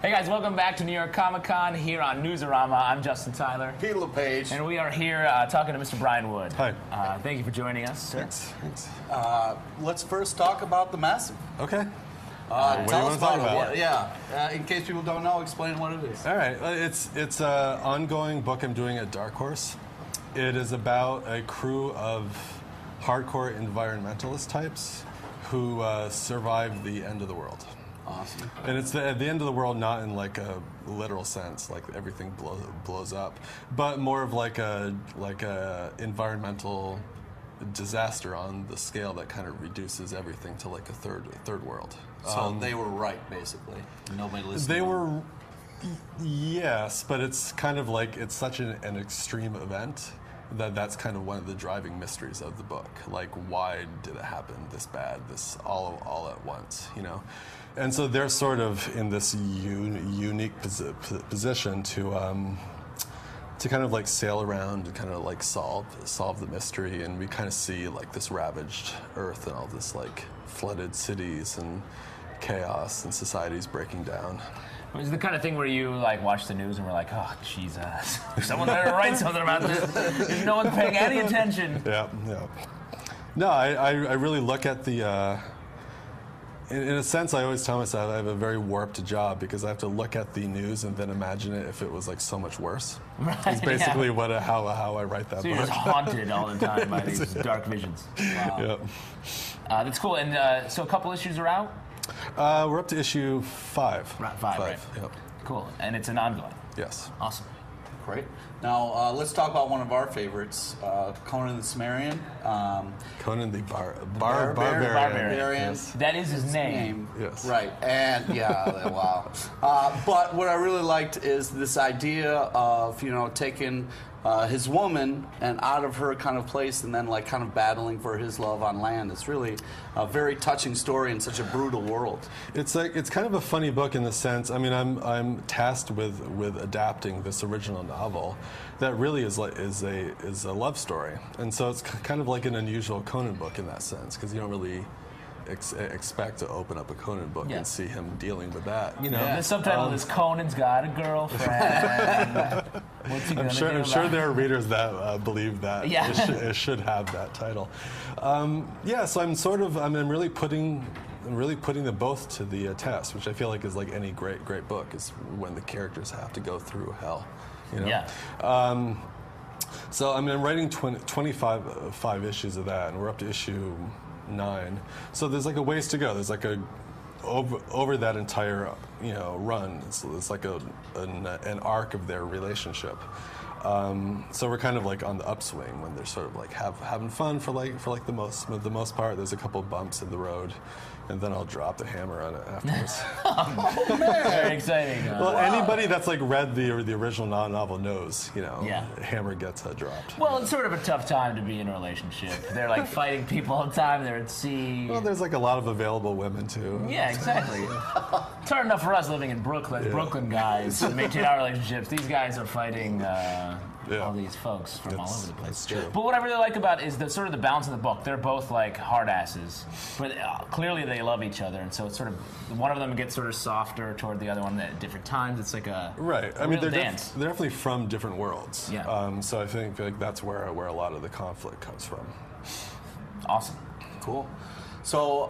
Hey guys, welcome back to New York Comic Con here on Newsarama. I'm Justin Tyler. Peter LePage. And we are here talking to Mr. Brian Wood. Hi. Thank you for joining us, sir. Thanks. Let's first talk about The Massive. Okay. What do you want to talk about? In case people don't know, explain what it is. All right. It's an ongoing book I'm doing at Dark Horse. It is about a crew of hardcore environmentalist types who survived the end of the world. Awesome. And it's the end of the world, not in like a literal sense, like everything blows up, but more of like a environmental disaster on the scale that kind of reduces everything to like a third world. So they were right, basically. Nobody listened. They were, yes, but it's kind of like it's such an extreme event that's kind of one of the driving mysteries of the book. Like, why did it happen this bad, this all at once, you know? And so they're sort of in this unique position to kind of like sail around and kind of like solve the mystery, and we kind of see like this ravaged Earth and all this like flooded cities and chaos and societies breaking down. It's the kind of thing where you like watch the news and we're like, oh Jesus, someone better write something about this. No one's paying any attention. Yeah. No, I really look at the. In a sense, I always tell myself I have a very warped job because I have to look at the news and then imagine it if it was like so much worse. Right, it's basically how I write that book. So you're just haunted all the time by these dark visions. Wow. Yeah. That's cool. And so a couple issues are out? We're up to issue 5. Five, right. Yep. Cool. And it's an ongoing. Yes. Awesome. Great. Now, let's talk about one of our favorites, Conan the Cimmerian. Conan the Barbarian. Yes. That is his name. Yes. Right. And, wow. But what I really liked is this idea of, taking his woman and out of her kind of place and then like kind of battling for his love on land. It's really a very touching story in such a brutal world. It's kind of a funny book in the sense. I mean, I'm tasked with adapting this original novel that really is a love story, and so it's kind of like an unusual Conan book in that sense because you don't really expect to open up a Conan book and see him dealing with that. The subtitle is Conan's Got a Girlfriend. What's he gonna do I'm sure there are readers that believe that it should have that title. So I'm really putting them both to the test, which I feel like is like any great book is when the characters have to go through hell. Yeah. So I'm writing 25 issues of that, and we're up to issue 9. So there's like a ways to go. There's like over that entire run. It's like an arc of their relationship. So we're kind of like on the upswing when they're sort of like having fun for the most part. There's a couple bumps in the road, and then I'll drop the hammer on it afterwards. Oh man! Very exciting. Well, anybody that's like read the original novel knows, hammer gets dropped. Well, it's sort of a tough time to be in a relationship. They're like fighting people all the time. They're at sea. Well, there's like a lot of available women too. Yeah, exactly. It's hard enough for us living in Brooklyn. Brooklyn guys to maintain our relationships. These guys are fighting all these folks from all over the place. That's true. But what I really like about it is the sort of the balance of the book. They're both like hard asses, but clearly they love each other, and so it's sort of one of them gets sort of softer toward the other one at different times. It's like a right. I real mean, they're dance. they're definitely from different worlds. Yeah. So I think like that's where a lot of the conflict comes from. Awesome. Cool. So,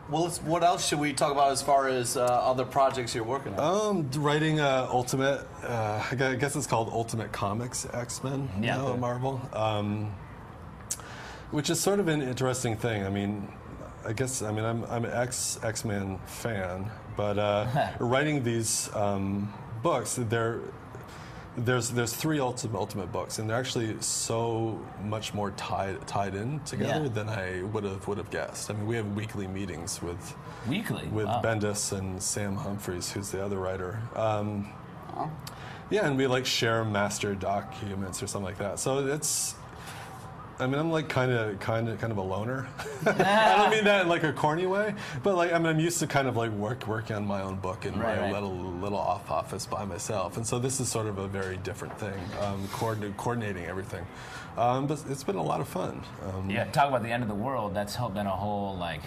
what else should we talk about as far as other projects you're working on? Writing Ultimate, I guess it's called Ultimate Comics X-Men, Marvel, which is sort of an interesting thing. I mean, I'm an X-Men fan, but writing these books, there's 3 ultimate books, and they're actually so much more tied in together than I would have guessed. I mean, we have weekly meetings with Bendis and Sam Humphries, who's the other writer. And we like share master documents or something like that. So it's. I mean, I'm like kind of a loner. I don't mean that in like a corny way, but like I'm used to kind of like working on my own book in my little off office by myself, and so this is sort of a very different thing, coordinating everything. But it's been a lot of fun. Talk about the end of the world. That's been a whole like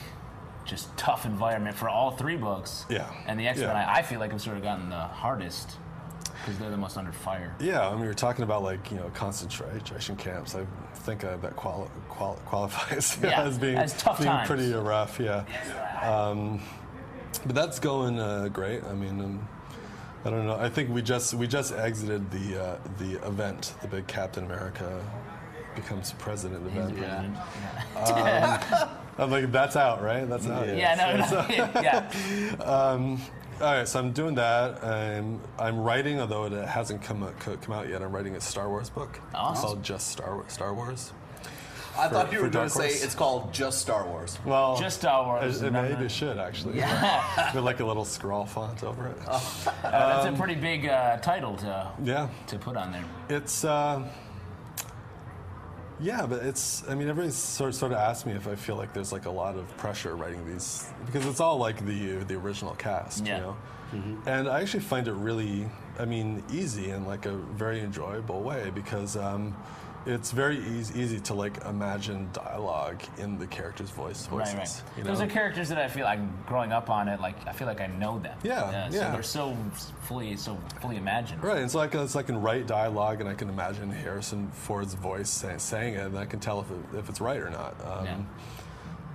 just tough environment for all 3 books. Yeah. And the X-Men, Yeah. I feel like have sort of gotten the hardest because they're the most under fire. Yeah, I mean, you're talking about like concentration camps. I think that qualifies Yeah, as being tough times. pretty rough. Yeah, but that's going great. I mean, I don't know. I think we just exited the event, the big Captain America becomes president event. I'm like, that's out, right? That's out. Yeah. All right, so I'm doing that. I'm writing, although it hasn't come out yet. I'm writing a Star Wars book. Awesome. Called Just Star Wars. I thought you were for going Dark to say Horse. it's called Just Star Wars. Well, Just Star Wars. Maybe it should actually. Yeah. With like a little scroll font over it. That's a pretty big title to put on there. It's yeah, but it's. I mean, everybody sort of asks me if I feel like there's like a lot of pressure writing these because it's all like the original cast, Yeah. you know. And I actually find it really, I mean, easy in like a very enjoyable way because it's very easy to like imagine dialogue in the characters' voices. Right. You Those know? are characters that I feel like growing up on it. Like I feel like I know them. Yeah, So yeah. they're so fully imagined. Right, and so I can write dialogue and I can imagine Harrison Ford's voice saying it, and I can tell if it's right or not. Yeah.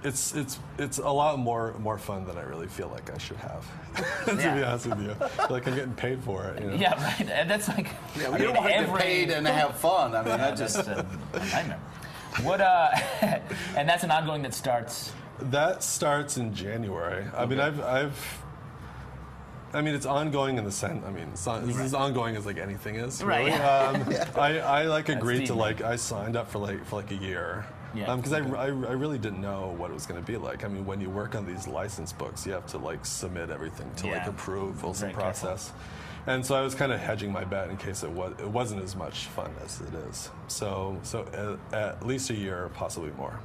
It's a lot more fun than I really feel like I should have. To Yeah. be honest with you, like I'm getting paid for it. You know? Yeah, right. And that's like Yeah, well, you don't want to get paid and have fun. I mean, that that's just. a nightmare. What and that's an ongoing that starts. That starts in January. I mean, I mean, it's ongoing in the sense. I mean, it's this is ongoing as like anything is. Really. Right. I like agreed to deep. like I signed up for like a year. Yeah. Because I really didn't know what it was going to be like. I mean, when you work on these license books, you have to like submit everything to like Yeah. approvals and Very careful. process. And so I was kind of hedging my bet in case it wasn't as much fun as it is. So at least a year, possibly more.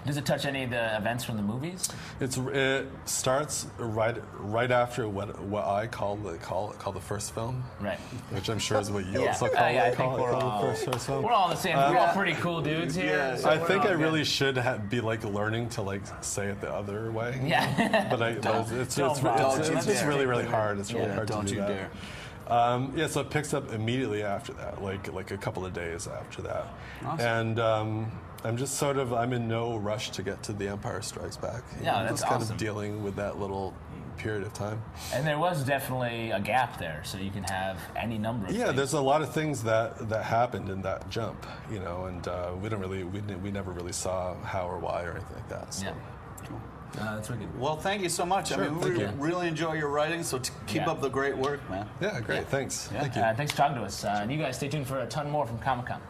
Does it touch any of the events from the movies? It starts right after what I call the first film, Right. which I'm sure is what you Yeah. also call I it. think we're all The first film. We're all the same. We're all pretty cool dudes here. Yeah. so I we're think all I good. really should be like learning to like say it the other way. Yeah. But it's Don't you just dare. really hard. It's really Yeah, hard don't to do you that. dare. Yeah, so it picks up immediately after that, like a couple of days after that. Awesome. And I'm in no rush to get to The Empire Strikes Back. Yeah, that's just kind awesome. of dealing with that little period of time. And there was definitely a gap there, so you can have any number of Yeah, things. there's a lot of things that happened in that jump, you know, and we never really saw how or why or anything like that. So. Yeah. That's really good. Well, thank you so much. Sure, I mean, thank we you. really enjoy your writing, so keep Yeah. up the great work, man. Yeah, great. Thanks. Yeah. Thank you. Thanks for talking to us. And you guys stay tuned for a ton more from Comic-Con.